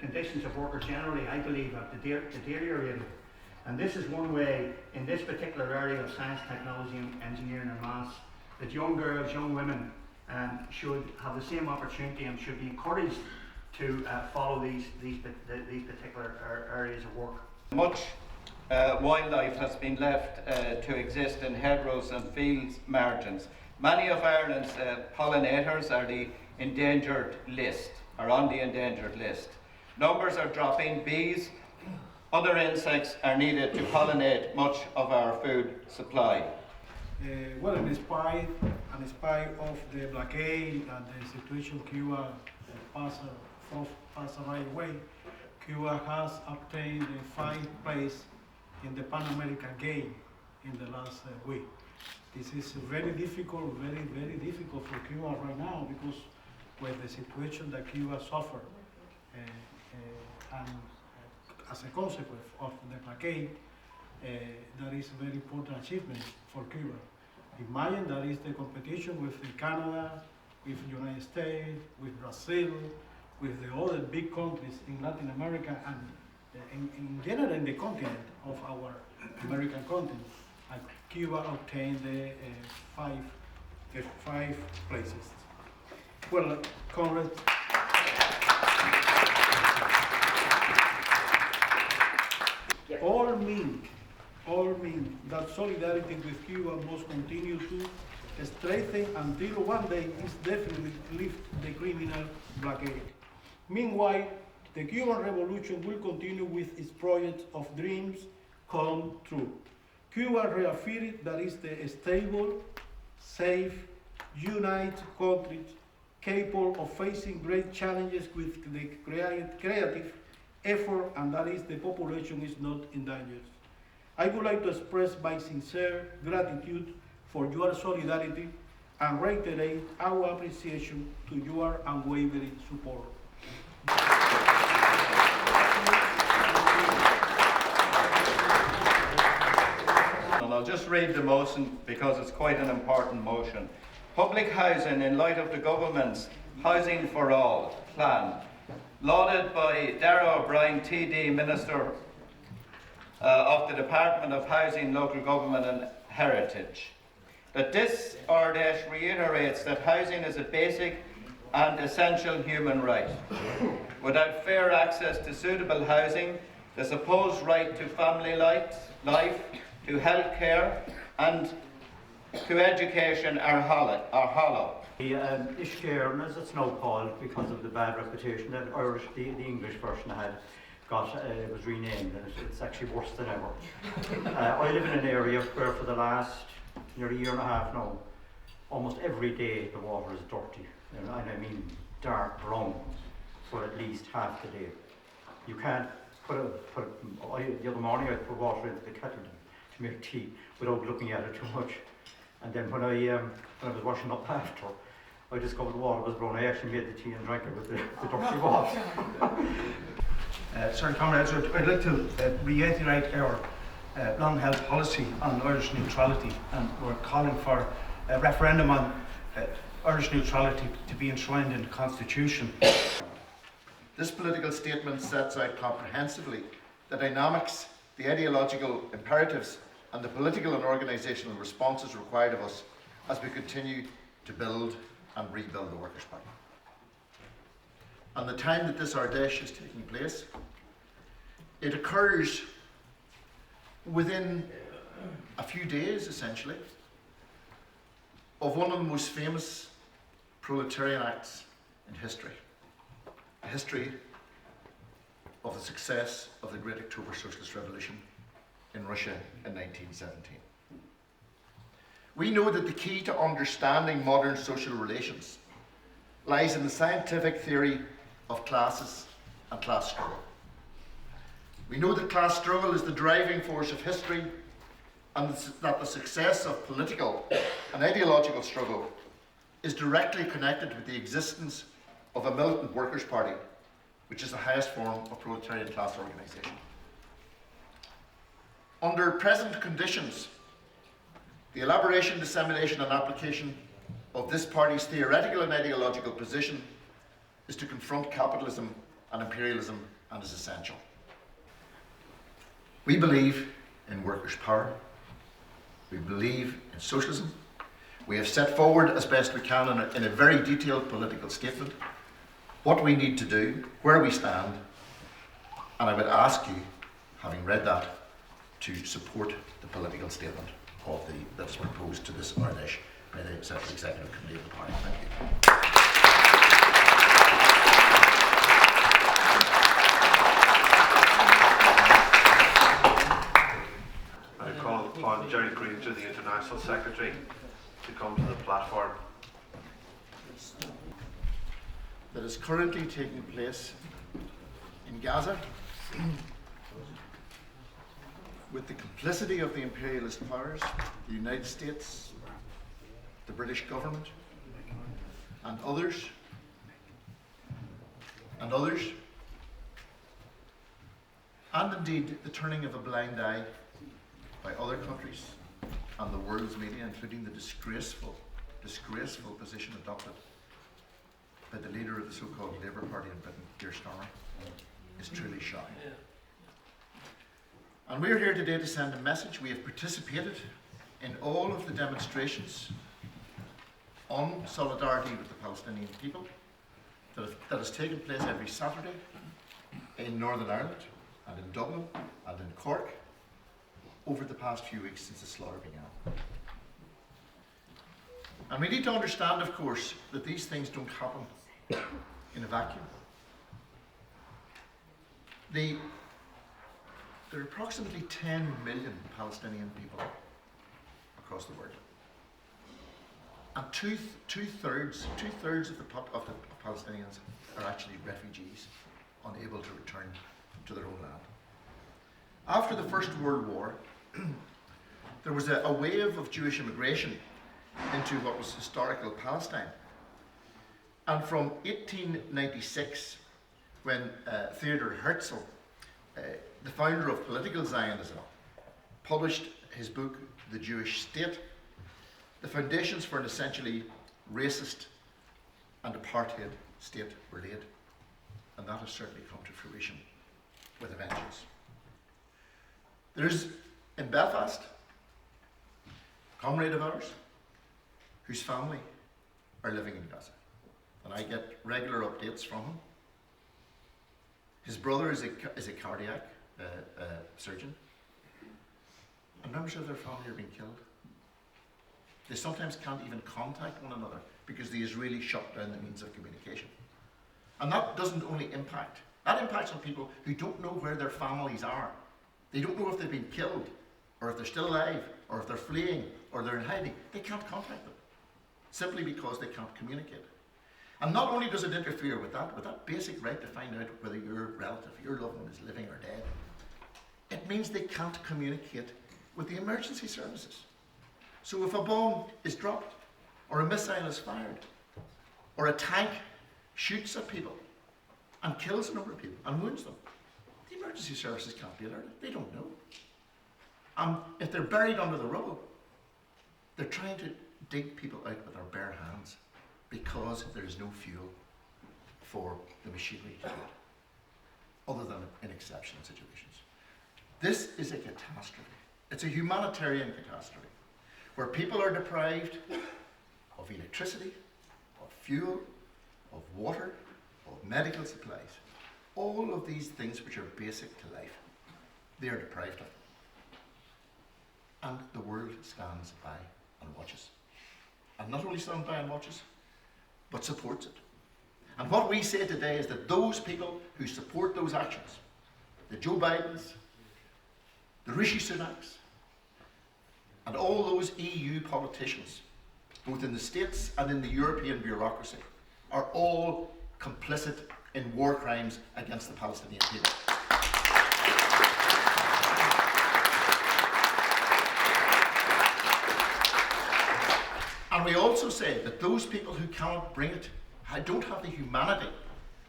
conditions of workers generally, I believe, have deteriorated. And this is one way, in this particular area of science, technology, engineering and maths, that young girls, young women should have the same opportunity and should be encouraged to follow these particular areas of work. Much wildlife has been left to exist in hedgerows and fields margins. Many of Ireland's pollinators are the endangered list, are on the endangered list. Numbers are dropping. Bees, other insects are needed to pollinate much of our food supply. Well, in spite of the blockade and the situation Cuba passed away, Cuba has obtained the 5th place in the Pan American Game in the last week. This is very difficult, very difficult for Cuba right now, because with the situation that Cuba suffered and as a consequence of the blockade, that is a very important achievement for Cuba. Imagine that is the competition with Canada, with the United States, with Brazil, with the other big countries in Latin America and in general in the continent of our American continent. And Cuba obtained the five places. Well, Conrad. All mean that solidarity with Cuba must continue to strengthen until one day is definitely lift the criminal blockade. Meanwhile, the Cuban Revolution will continue with its project of dreams come true. Cuba reaffirmed that it's a stable, safe, united country capable of facing great challenges with the creative effort, and that is the population is not endangered. I would like to express my sincere gratitude for your solidarity and reiterate our appreciation to your unwavering support. And I'll just read the motion because it's quite an important motion. Public housing in light of the government's Housing for All plan, lauded by Darragh O'Brien, TD, Minister of the Department of Housing, Local Government and Heritage. That this RDESH reiterates that housing is a basic and essential human right. Without fair access to suitable housing, the supposed right to family life, to health care and to education are hollow. The Ishkearn, as it's now called, because of the bad reputation that the English version had got, it was renamed, and it's actually worse than ever. I live in an area where for the last nearly year and a half now, almost every day the water is dirty, and I mean dark brown for at least half the day. You can't the other morning I put water into the kettle to make tea without looking at it too much. And then when I was washing up after, I discovered the water was brown. I actually made the tea and drank it with the dirty water. Sorry, comrades, I'd like to reiterate our long-held policy on Irish neutrality, and we're calling for a referendum on Irish neutrality to be enshrined in the Constitution. This political statement sets out comprehensively the dynamics, the ideological imperatives and the political and organisational responses required of us as we continue to build and rebuild the Workers' Party. And the time that this RDESH is taking place, it occurs within a few days, essentially, of one of the most famous proletarian acts in history. The history of the success of the Great October Socialist Revolution in Russia in 1917. We know that the key to understanding modern social relations lies in the scientific theory of classes and class struggle. We know that class struggle is the driving force of history, and that the success of political and ideological struggle is directly connected with the existence of a militant workers' party, which is the highest form of proletarian class organisation. Under present conditions, the elaboration, dissemination and application of this party's theoretical and ideological position is to confront capitalism and imperialism and is essential. We believe in workers' power. We believe in socialism. We have set forward as best we can in a very detailed political statement what we need to do, where we stand, and I would ask you, having read that, to support the political statement that is proposed to this Irish by the Executive Committee of the Party. Thank you. I call upon Jerry Grainger, the International Secretary, to come to the platform. That is currently taking place in Gaza with the complicity of the imperialist powers, the United States, the British government, and others, and indeed the turning of a blind eye by other countries and the world's media, including the disgraceful position adopted by the leader of the so-called Labour Party in Britain, Keir Starmer, is truly shocking. And we're here today to send a message. We have participated in all of the demonstrations on solidarity with the Palestinian people that has taken place every Saturday in Northern Ireland and in Dublin and in Cork over the past few weeks since the slaughter began. And we need to understand, of course, that these things don't happen in a vacuum. There are approximately 10 million Palestinian people across the world. And two-thirds of the Palestinians are actually refugees, unable to return to their own land. After the First World War, there was a wave of Jewish immigration into what was historical Palestine. And from 1896, when Theodor Herzl, the founder of political Zionism, published his book, The Jewish State, the foundations for an essentially racist and apartheid state were laid. And that has certainly come to fruition with a vengeance. There's, in Belfast, a comrade of ours whose family are living in Gaza. And I get regular updates from him. His brother is a cardiac surgeon. And members of their family are being killed. They sometimes can't even contact one another because the Israelis shut down the means of communication. And that doesn't only impact, that impacts on people who don't know where their families are. They don't know if they've been killed, or if they're still alive, or if they're fleeing, or they're in hiding. They can't contact them, simply because they can't communicate. And not only does it interfere with that basic right to find out whether your relative, your loved one is living or dead, it means they can't communicate with the emergency services. So if a bomb is dropped, or a missile is fired, or a tank shoots at people and kills a number of people and wounds them, the emergency services can't be alerted. They don't know. If they're buried under the rubble, they're trying to dig people out with their bare hands because there is no fuel for the machinery to do it, other than in exceptional situations. This is a catastrophe. It's a humanitarian catastrophe where people are deprived of electricity, of fuel, of water, of medical supplies. All of these things which are basic to life, they are deprived of. And the world stands by and watches. And not only stands by and watches, but supports it. And what we say today is that those people who support those actions, the Joe Bidens, the Rishi Sunaks, and all those EU politicians, both in the States and in the European bureaucracy, are all complicit in war crimes against the Palestinian people. And we also say that those people who cannot bring it, don't have the humanity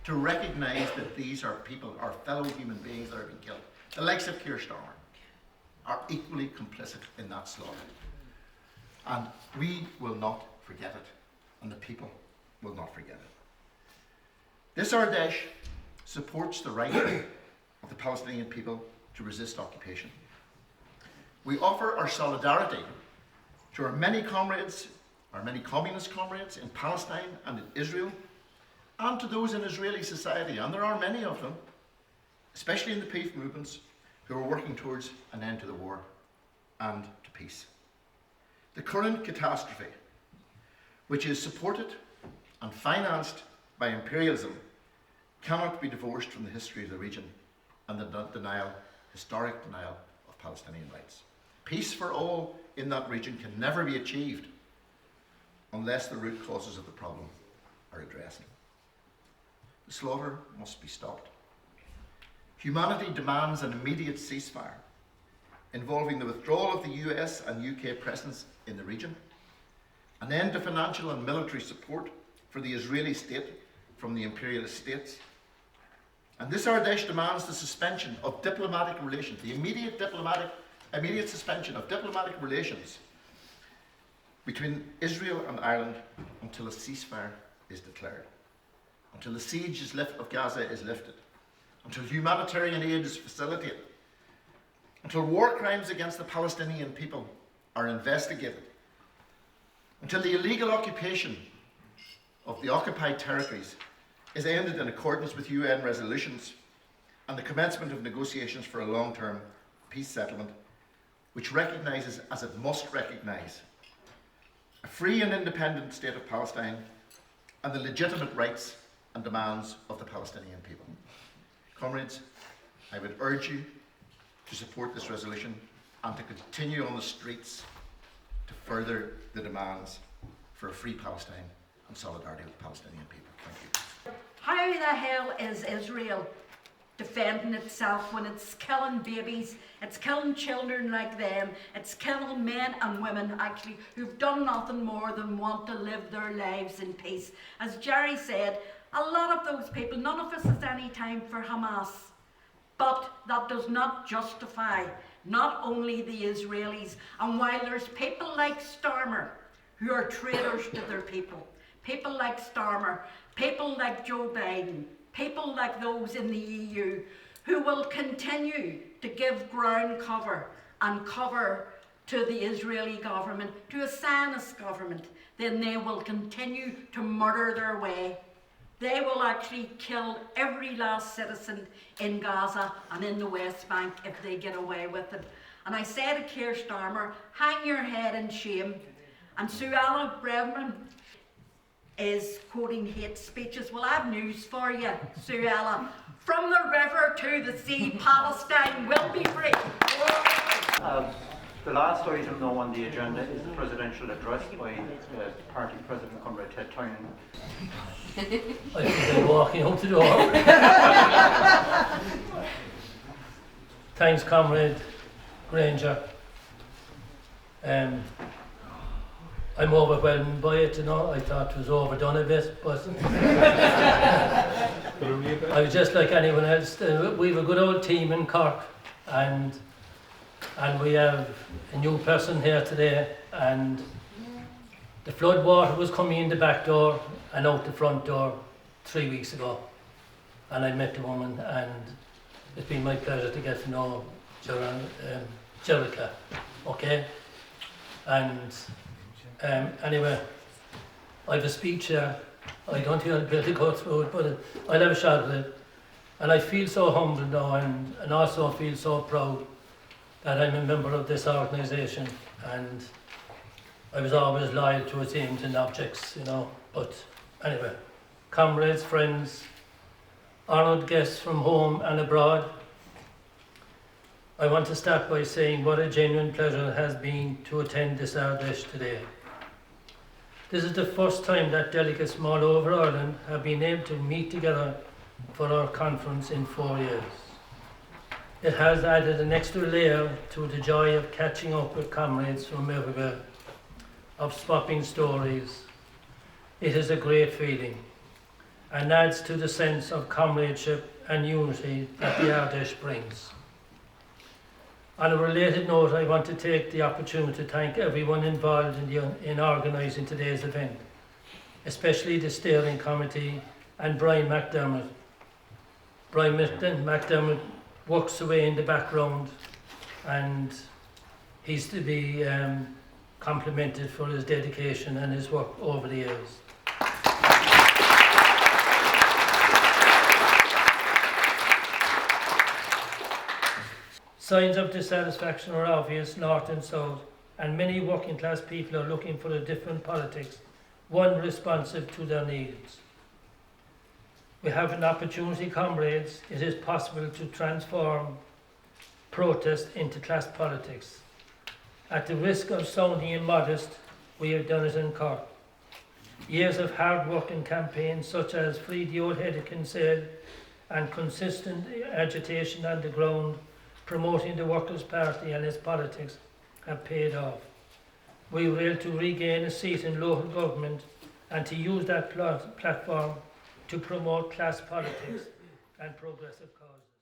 to recognise that these are people, our fellow human beings that are being killed, the likes of Keir Starmer, are equally complicit in that slaughter. And we will not forget it, and the people will not forget it. This Ardèche supports the right of the Palestinian people to resist occupation. We offer our solidarity to our many comrades, our many communist comrades in Palestine and in Israel, and to those in Israeli society, and there are many of them, especially in the peace movements, who are working towards an end to the war and to peace. The current catastrophe, which is supported and financed by imperialism, cannot be divorced from the history of the region and the historic denial of Palestinian rights. Peace for all in that region can never be achieved unless the root causes of the problem are addressed. The slaughter must be stopped. Humanity demands an immediate ceasefire involving the withdrawal of the US and UK presence in the region, an end to financial and military support for the Israeli state from the imperialist states. And this Ardèche demands the suspension of diplomatic relations, the immediate suspension of diplomatic relations between Israel and Ireland until a ceasefire is declared, until the siege of Gaza is lifted, until humanitarian aid is facilitated, until war crimes against the Palestinian people are investigated, until the illegal occupation of the occupied territories is ended in accordance with UN resolutions, and the commencement of negotiations for a long-term peace settlement which recognises, as it must recognise, a free and independent state of Palestine and the legitimate rights and demands of the Palestinian people. Comrades, I would urge you to support this resolution and to continue on the streets to further the demands for a free Palestine and solidarity with the Palestinian people. Thank you. How the hell is Israel defending itself when it's killing babies, it's killing children like them, it's killing men and women actually who've done nothing more than want to live their lives in peace? As Jerry said, a lot of those people, none of us has any time for Hamas, but that does not justify not only the Israelis. And while there's people like Starmer who are traitors to their people like Starmer, people like Joe Biden, people like those in the EU who will continue to give ground cover and cover to the Israeli government, to a Zionist government, then they will continue to murder their way. They will actually kill every last citizen in Gaza and in the West Bank if they get away with it. And I say to Keir Starmer, hang your head in shame. And Suella Braverman is quoting hate speeches. Well, I have news for you, Suella. From the river to the sea, Palestine will be free. The last item now on the agenda is the presidential address by party president, Comrade Ted Tynan. I think I'm walking out the door. Thanks, Comrade Granger. I'm overwhelmed by it, you know. I thought it was overdone a bit, but I was just like anyone else. We have a good old team in Cork, and we have a new person here today, and the flood water was coming in the back door and out the front door 3 weeks ago, and I met the woman, and it's been my pleasure to get to know Jerica, okay? And anyway, I have a speech here. I don't think I'll be able to go through it, but I'll have a shot at it. And I feel so humbled now, and also feel so proud that I'm a member of this organisation, and I was always loyal to its aims and objects, you know. But anyway, comrades, friends, honoured guests from home and abroad, I want to start by saying what a genuine pleasure it has been to attend this Ardèche today. This is the first time that delegates from all over Ireland have been able to meet together for our conference in 4 years. It has added an extra layer to the joy of catching up with comrades from everywhere, of swapping stories. It is a great feeling and adds to the sense of comradeship and unity that the Ardèche brings. On a related note, I want to take the opportunity to thank everyone involved in organising today's event, especially the steering committee and Brian McDermott. Brian McDermott works away in the background, and he's to be complimented for his dedication and his work over the years. Signs of dissatisfaction are obvious north and south, and many working class people are looking for a different politics, one responsive to their needs. We have an opportunity, comrades. It is possible to transform protest into class politics. At the risk of sounding immodest, we have done it in Cork. Years of hard work and campaigns such as Free the Old Head of Kinsale and consistent agitation on the ground promoting the Workers' Party and its politics have paid off. We were able to regain a seat in local government and to use that platform to promote class politics and progressive causes.